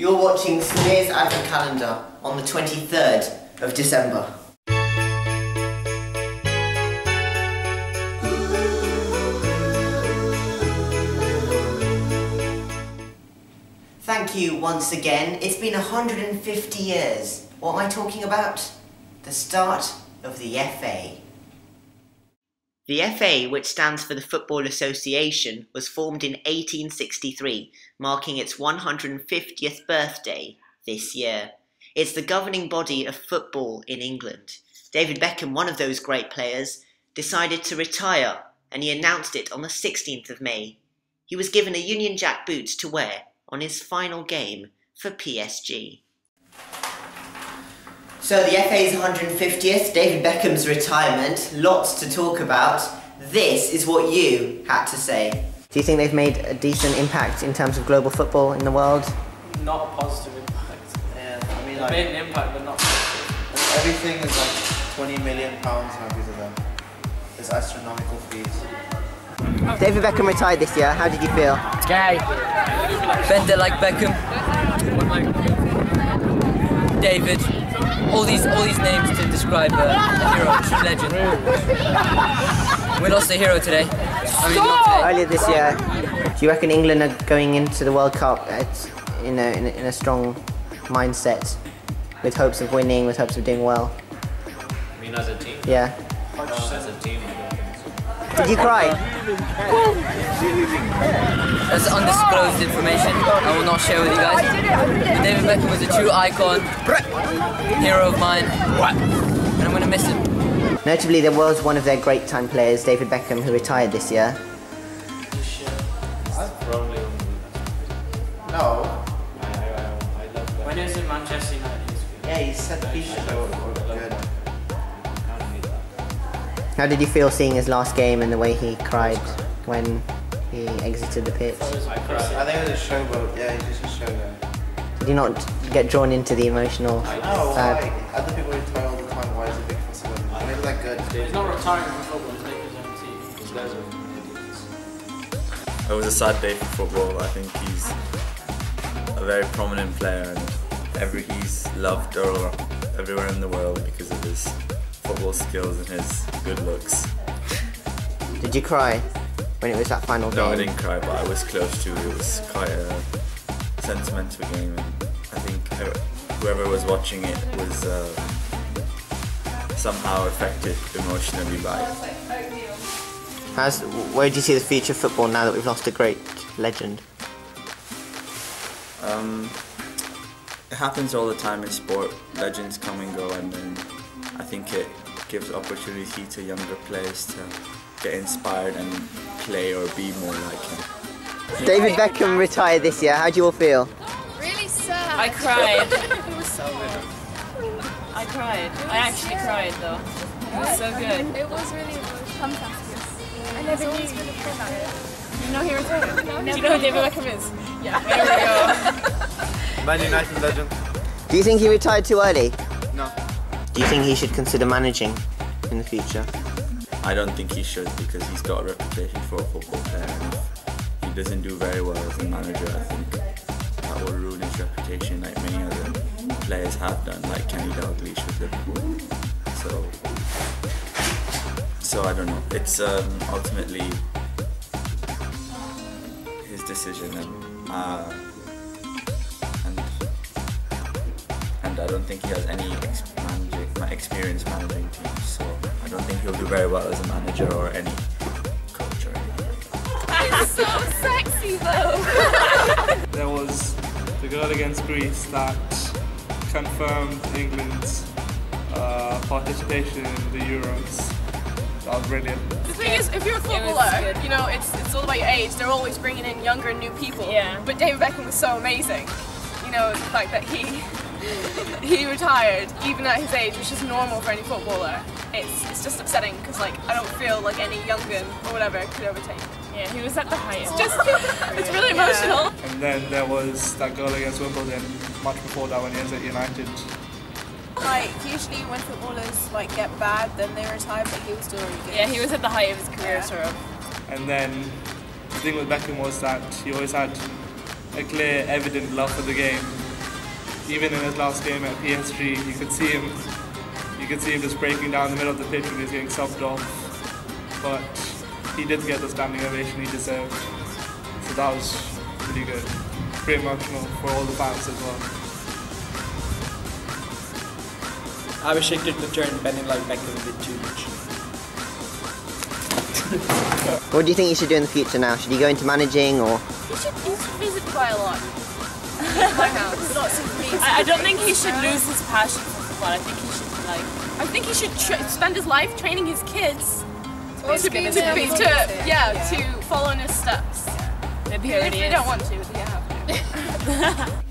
You're watching Samir's Advent Calendar on the 23rd of December. Thank you once again. It's been 150 years. What am I talking about? The start of the FA. The FA, which stands for the Football Association, was formed in 1863, marking its 150th birthday this year. It's the governing body of football in England. David Beckham, one of those great players, decided to retire, and he announced it on the 16th of May. He was given a Union Jack boot to wear on his final game for PSG. So the FA's 150th, David Beckham's retirement, lots to talk about. This is what you had to say. Do you think they've made a decent impact in terms of global football in the world? Not a positive impact. Yeah, I mean, They've made an impact, but not positive. Everything is like £20 million now because of them. It's astronomical fees. David Beckham retired this year. How did you feel? Gay. Bender like Beckham. David. All these names to describe a hero, a true legend. We lost a hero today. Earlier this year, do you reckon England are going into the World Cup in a strong mindset, with hopes of winning, with hopes of doing well? I mean, as a team? Yeah. As a team, I don't think so. Did you cry? That's undisclosed information. I will not share with you guys. But David Beckham was a true icon, hero of mine, and I'm going to miss him. Notably, there was one of their great time players, David Beckham, who retired this year. Probably. No. I love that. When he was in Manchester United, Yeah, he said pieces were good. How did you feel seeing his last game and the way he cried when he exited the pitch? I think it was a showboat. Yeah, he's just a showboat. Did you not get drawn into the emotional No, side? like, other people retire all the time. Why is it big fuss about it? I mean, it's like good. he's not retiring from football, he's making his own team. These guys are idiots. It was a sad day for football. I think he's a very prominent player and he's loved everywhere in the world because of his football skills and his good looks. Did you cry when it was that final game? No, I didn't cry, but I was close to. It was quite a sentimental game, and I think whoever was watching it was somehow affected emotionally by it. Where do you see the future of football now that we've lost a great legend? It happens all the time in sport. Legends come and go, and then I think it gives opportunity to younger players to get inspired and play or be more like him. David Beckham retired this year. How do you all feel? Really sad. I cried. It was so good. I cried. I actually cried though. It was so good. It was really fantastic. I never knew you would have about it. You know he retired? Do you know who David Beckham is? Yeah. There we go. Man United legend. Do you think he retired too early? No. Do you think he should consider managing in the future? I don't think he should because he's got a reputation for a football player. And if he doesn't do very well as a manager, I think that will ruin his reputation like many other players have done, like Kenny Dalglish with Liverpool. So I don't know. It's ultimately his decision, and I don't think he has any experience managing teams. So I don't think he'll do very well as a manager or any coach or anything. It's so sexy though. There was the goal against Greece that confirmed England's participation in the Euros. That was brilliant. The thing is, if you're a footballer, you know, it's all about your age. They're always bringing in younger, new people. Yeah. But David Beckham was so amazing. You know, the fact that he retired, even at his age, which is normal for any footballer. It's just upsetting because, like, I don't feel like any young gun or whatever could overtake him. Yeah, he was at the height. It's really emotional. And then there was that goal against Wimbledon much before that when he was at United. Like, usually when footballers like get bad, then they retire, but he was still really good. Yeah, he was at the height of his career, sort of. And then the thing with Beckham was that he always had a clear, evident love for the game. even in his last game at PSG, you could see him just breaking down the middle of the pitch when he was getting subbed off. But he did get the standing ovation he deserved. So that was really good. Pretty emotional for all the fans as well. I wish I could return bending like Beckham a bit too much. What do you think he should do in the future now? Should he go into managing or? He should visit Dubai a lot. My house. Lots of meetings. I don't think he should lose his passion for football. I think he should spend his life training his kids. To follow in his steps. Maybe If they don't want to, they have to.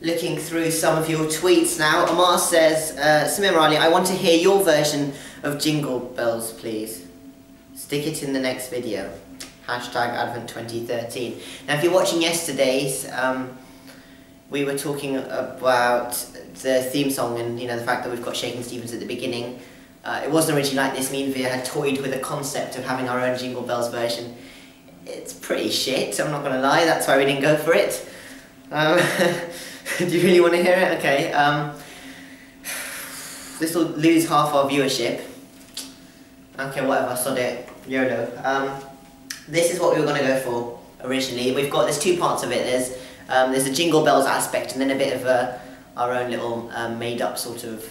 Looking through some of your tweets now, Amar says, Samir Ali, I want to hear your version of Jingle Bells, please. Stick it in the next video. #Advent 2013. Now, if you're watching yesterday's, we were talking about the theme song and the fact that we've got Shakin' Stevens at the beginning. It wasn't originally like this. Me and Via had toyed with the concept of having our own Jingle Bells version. It's pretty shit, I'm not going to lie, that's why we didn't go for it. Do you really want to hear it? Okay. This will lose half our viewership. Okay, whatever, sod it. YOLO. This is what we were going to go for originally. There's two parts of it. There's the Jingle Bells aspect and then a bit of our own little made-up sort of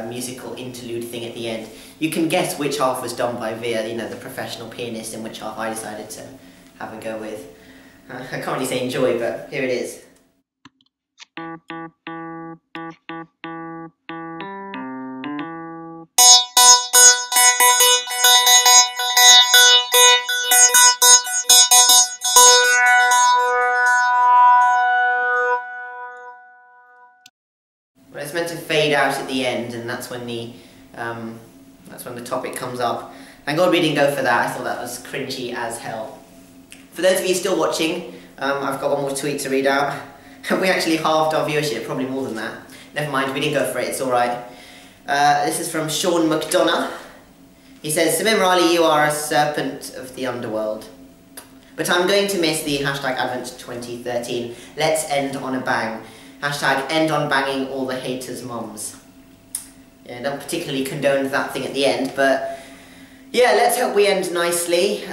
musical interlude thing at the end. You can guess which half was done by Via, the professional pianist, and which half I decided to have a go with. I can't really say enjoy, but here it is. Well, it's meant to fade out at the end, and that's when the topic comes up. Thank God we didn't go for that. I thought that was cringy as hell. For those of you still watching, I've got one more tweet to read out. We actually halved our viewership, probably more than that. Never mind, we didn't go for it, it's alright. This is from Sean McDonough. He says, Samir Ali, you are a serpent of the underworld. But I'm going to miss the #Advent 2013. Let's end on a bang. #end on banging all the haters' mums. Yeah, I don't particularly condone that thing at the end, but yeah, let's hope we end nicely.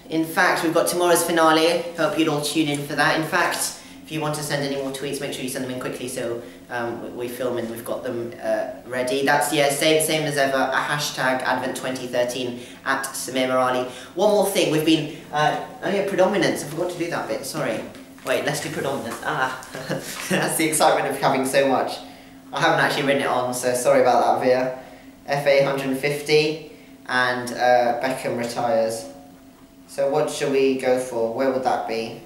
In fact, we've got tomorrow's finale. Hope you'd all tune in for that. In fact, if you want to send any more tweets, make sure you send them in quickly so we film and we've got them ready. That's, same as ever, a #Advent 2013 at Samir Ali. One more thing, we've been, predominance, I forgot to do that bit, sorry. Wait, let's do predominance. That's the excitement of having so much. I haven't actually written it on, so sorry about that, Via. FA 150 and Beckham retires. So what should we go for? Where would that be?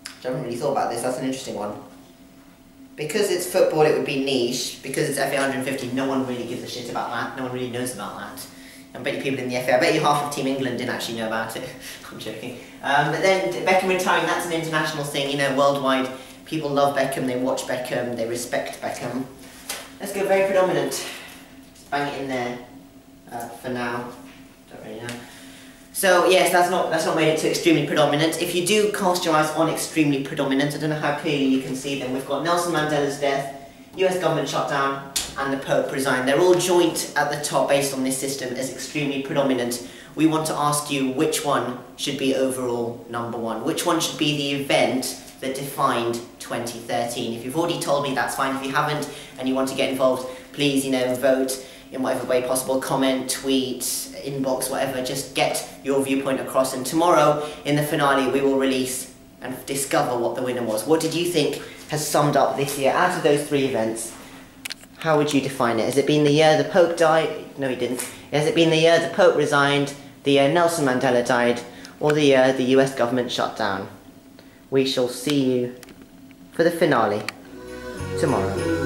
I haven't really thought about this, that's an interesting one. Because it's football, it would be niche. Because it's FA 150, no one really gives a shit about that. No one really knows about that. I bet you people in the FA, I bet you half of Team England didn't actually know about it. I'm joking. But then Beckham retiring, that's an international thing, worldwide. People love Beckham, they watch Beckham, they respect Beckham. Let's go very predominant. Just bang it in there for now. Don't really know. So yes, that's not made it to extremely predominant. If you do cast your eyes on extremely predominant, I don't know how clearly you can see them. We've got Nelson Mandela's death, US government shutdown, and the Pope resigned. They're all joint at the top based on this system as extremely predominant. We want to ask you which one should be overall #1. Which one should be the event that defined 2013? If you've already told me, that's fine. If you haven't and you want to get involved, please, vote in whatever way possible. Comment, tweet, inbox, whatever. Just get your viewpoint across. And tomorrow, in the finale, we will release and discover what the winner was. What did you think has summed up this year out of those 3 events? How would you define it? Has it been the year the Pope died? No, he didn't. Has it been the year the Pope resigned, the year Nelson Mandela died, or the year the US government shut down? We shall see you for the finale tomorrow.